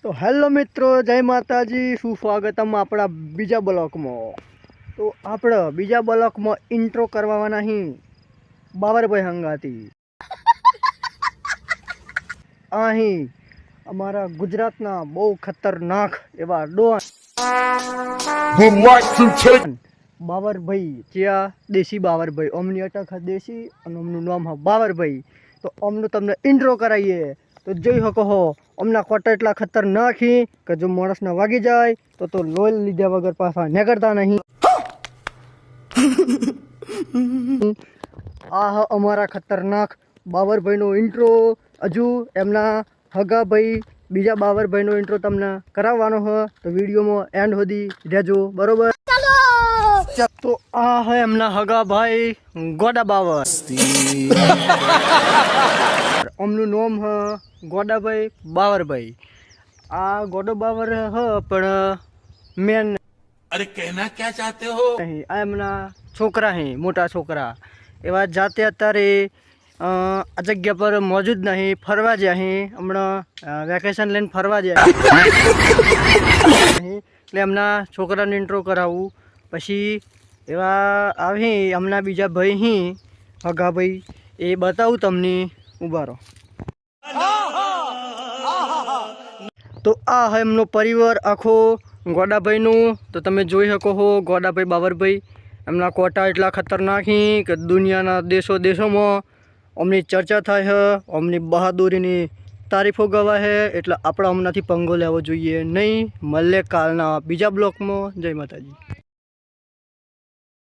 तो हेलो मित्रों, जय माताजी। सुस्वागतम अपना बीजा ब्लॉक में। तो आप बीजा ब्लॉक में इंट्रो करवा नहीं बाबरभाई हंगाती अहीं अमरा गुजरातना बहु खतरनाक एवा डॉन बाबरभाई ज्या देशी बाबरभाई ओमनी अटक है देशी और ओमनु नाम है बाबरभाई। तो ओमनु तमने इंट्रो कराइए तो जोई हको हो ओमना कोटा एटला खतरनाक ही कि जो माणस ने वागी जाए तो लोल लीधा वगर पासा निकलता नहीं। आ अमारा खतरनाक बाबरभाई नो इंट्रो। हजू एमना हगा भाई बीजा बाबरभाई नो इंट्रो तमने कराववानो है तो वीडियो में एंड होदी रहेजो, बरोबर। तो आ है एमना हगा भाई गोडा बाबर। ओमनु नाम है गोडाभाई बाबरभाई। आ गोडो बाबर है पण मेन। अरे कहना क्या चाहते हो? नहीं, आ एमना छोकरा है, मोटा छोकरा एवा जाते अत्यारे आ जग्या पर मौजूद नहीं, फरवा ज्या है हमणा वेकेशन लईने फरवा ज्या એટલે એમના છોકરાને ઇન્ટ્રો કરાવું પછી એવા આવે હમણાં બીજા ભાઈ હી હગા ભાઈ એ બતાવું તમને, ઊભા રહો। તો આ હે એમનો પરિવાર આખો ગોડાભાઈનું। તો તમે જોઈ શકો છો ગોડાભાઈ બાબરભાઈ એમના કોટા એટલા ખતરનાક હી કે દુનિયાના દેશોમાં અમની ચર્ચા થાય છે, અમની બહાદુરીની તારીફો ગવાય છે। એટલે આપણે હમણાંથી પંગો લેવો જોઈએ નહીં। મળે કાલના બીજા બ્લોકમાં। જય માતાજી।